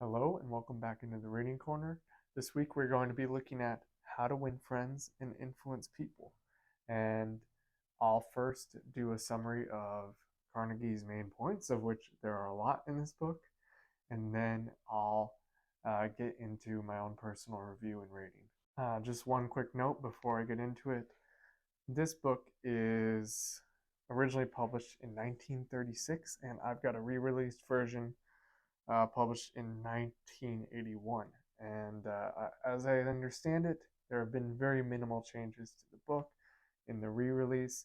Hello and welcome back into the Reading Corner. This week we're going to be looking at how to win friends and influence people. And I'll first do a summary of Carnegie's main points, of which there are a lot in this book, and then I'll get into my own personal review and rating. Just one quick note before I get into it. This book is originally published in 1936, and I've got a re-released version published in 1981. And as I understand it, there have been very minimal changes to the book in the re release,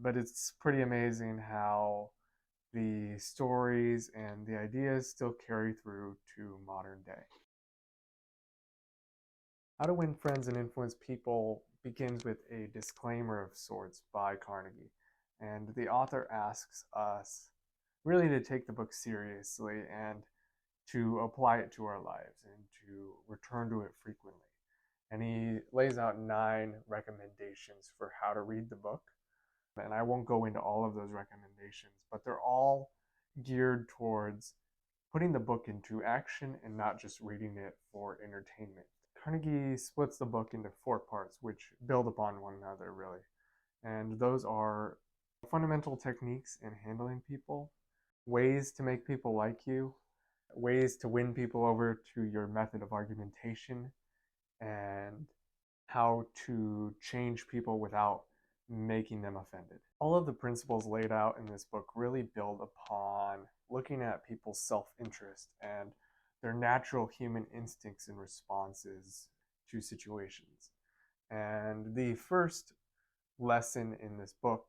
but it's pretty amazing how the stories and the ideas still carry through to modern day. How to Win Friends and Influence People begins with a disclaimer of sorts by Carnegie. And the author asks us really to take the book seriously and to apply it to our lives and to return to it frequently. And he lays out 9 recommendations for how to read the book. And I won't go into all of those recommendations, but they're all geared towards putting the book into action and not just reading it for entertainment. Carnegie splits the book into 4 parts, which build upon one another, really. And those are fundamental techniques in handling people, ways to make people like you, ways to win people over to your method of argumentation, and how to change people without making them offended. All of the principles laid out in this book really build upon looking at people's self-interest and their natural human instincts and responses to situations. And the first lesson in this book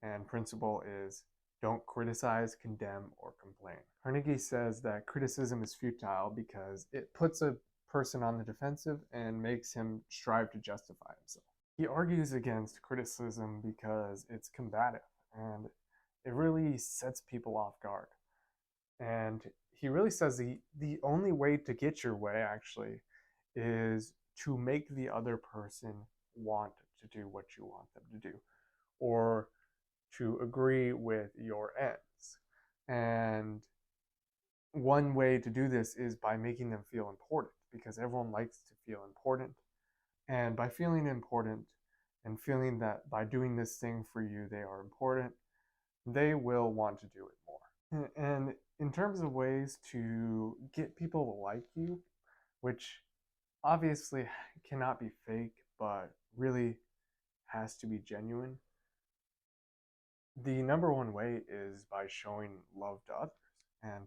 and principle is don't criticize, condemn, or complain. Carnegie says that criticism is futile because it puts a person on the defensive and makes him strive to justify himself. He argues against criticism because it's combative and it really sets people off guard. And he really says the only way to get your way actually is to make the other person want to do what you want them to do, or to agree with your ends. And one way to do this is by making them feel important, because everyone likes to feel important. And by feeling important and feeling that by doing this thing for you, they are important, they will want to do it more. And in terms of ways to get people to like you, which obviously cannot be fake, but really has to be genuine, the number one way is by showing love to others. And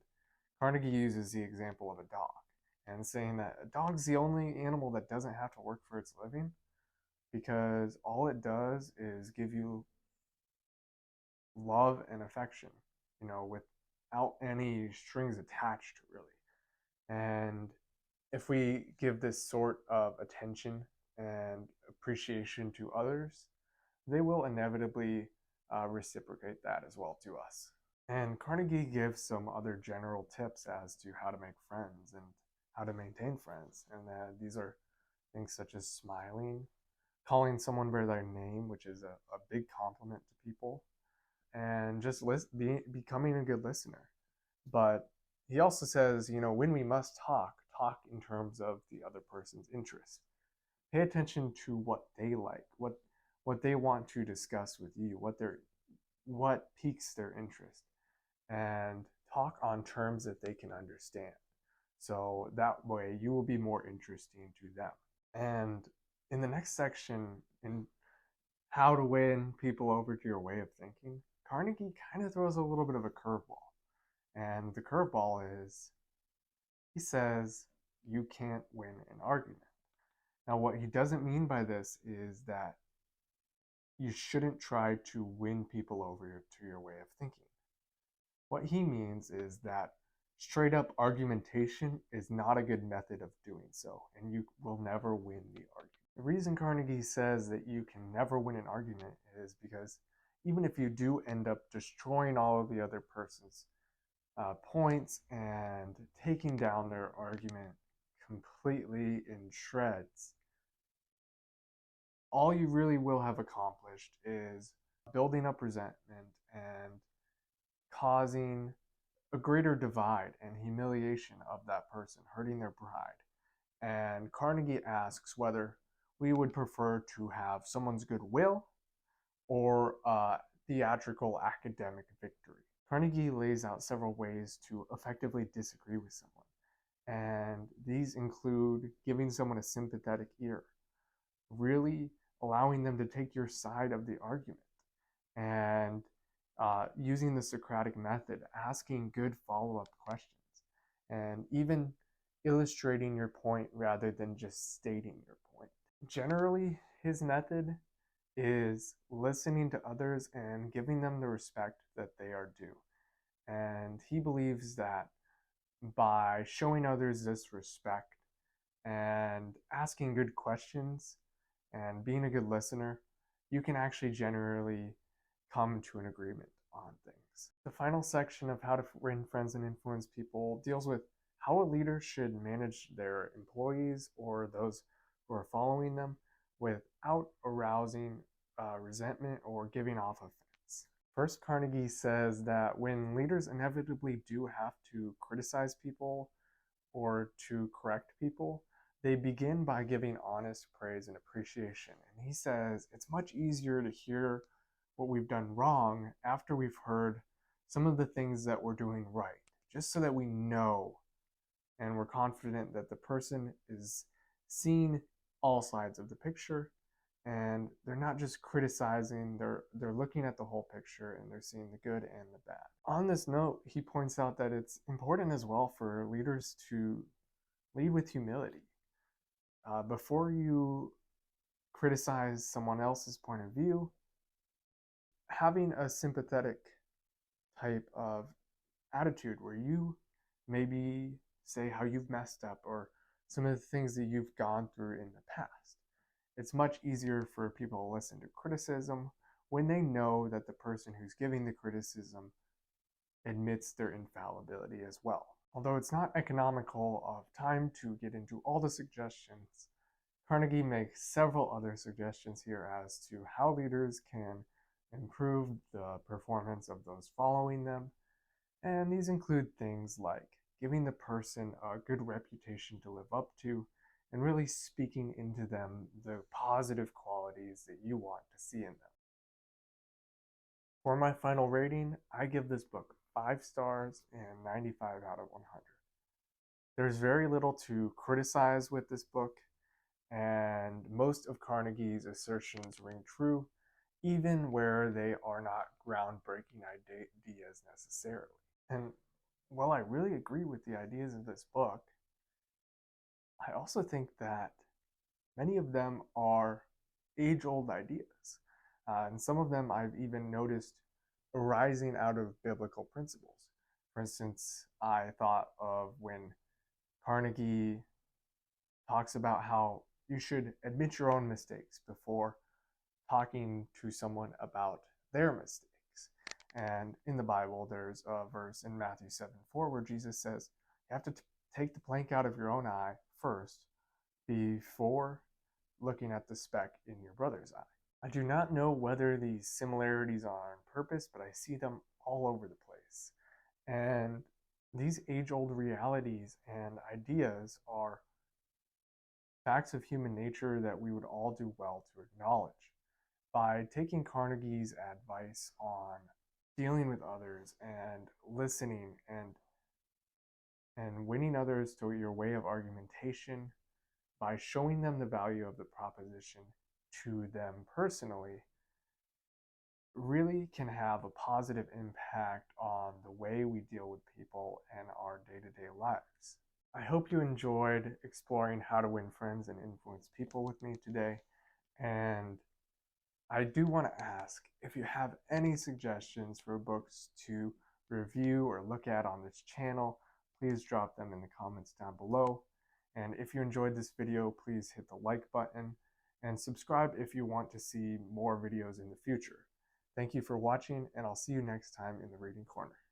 Carnegie uses the example of a dog and saying that a dog's the only animal that doesn't have to work for its living because all it does is give you love and affection, without any strings attached, really. And if we give this sort of attention and appreciation to others, they will inevitably reciprocate that as well to us. And Carnegie gives some other general tips as to how to make friends and how to maintain friends. And these are things such as smiling, calling someone by their name, which is a big compliment to people, and just becoming a good listener. But he also says, when we must talk in terms of the other person's interest. Pay attention to what they like, what they want to discuss with you, what piques their interest, and talk on terms that they can understand. So that way you will be more interesting to them. And in the next section, in how to win people over to your way of thinking, Carnegie kind of throws a little bit of a curveball. And the curveball is he says you can't win an argument. Now, what he doesn't mean by this is that you shouldn't try to win people over to your way of thinking. What he means is that straight up argumentation is not a good method of doing so, and you will never win the argument. The reason Carnegie says that you can never win an argument is because even if you do end up destroying all of the other person's points and taking down their argument completely in shreds, all you really will have accomplished is building up resentment and causing a greater divide and humiliation of that person, hurting their pride. And Carnegie asks whether we would prefer to have someone's goodwill or a theatrical academic victory. Carnegie lays out several ways to effectively disagree with someone, and these include giving someone a sympathetic ear, really allowing them to take your side of the argument, and using the Socratic method, asking good follow up questions, and even illustrating your point rather than just stating your point. Generally, his method is listening to others and giving them the respect that they are due. And he believes that by showing others this respect and asking good questions and being a good listener, you can actually generally come to an agreement on things. The final section of How to Win Friends and Influence People deals with how a leader should manage their employees or those who are following them without arousing resentment or giving off offense. First, Carnegie says that when leaders inevitably do have to criticize people or to correct people, they begin by giving honest praise and appreciation. And he says it's much easier to hear what we've done wrong after we've heard some of the things that we're doing right, just so that we know and we're confident that the person is seeing all sides of the picture and they're not just criticizing, they're looking at the whole picture and they're seeing the good and the bad. On this note, he points out that it's important as well for leaders to lead with humility. Before you criticize someone else's point of view, having a sympathetic type of attitude where you maybe say how you've messed up or some of the things that you've gone through in the past. It's much easier for people to listen to criticism when they know that the person who's giving the criticism admits their infallibility as well. Although it's not economical of time to get into all the suggestions, Carnegie makes several other suggestions here as to how leaders can improve the performance of those following them. And these include things like giving the person a good reputation to live up to and really speaking into them the positive qualities that you want to see in them. For my final rating, I give this book 5 stars and 95 out of 100. There's very little to criticize with this book, and most of Carnegie's assertions ring true, even where they are not groundbreaking ideas necessarily. And while I really agree with the ideas of this book, I also think that many of them are age-old ideas. And some of them I've even noticed arising out of biblical principles. For instance, I thought of when Carnegie talks about how you should admit your own mistakes before talking to someone about their mistakes. And in the Bible, there's a verse in Matthew 7:4 where Jesus says, you have to take the plank out of your own eye first before looking at the speck in your brother's eye. I do not know whether these similarities are on purpose, but I see them all over the place. And these age-old realities and ideas are facts of human nature that we would all do well to acknowledge. By taking Carnegie's advice on dealing with others and listening and winning others to your way of argumentation, by showing them the value of the proposition to them personally, really can have a positive impact on the way we deal with people and our day-to-day lives. I hope you enjoyed exploring how to win friends and influence people with me today. And I do want to ask if you have any suggestions for books to review or look at on this channel, please drop them in the comments down below. And if you enjoyed this video, please hit the like button and subscribe if you want to see more videos in the future. Thank you for watching, and I'll see you next time in the Reading Corner.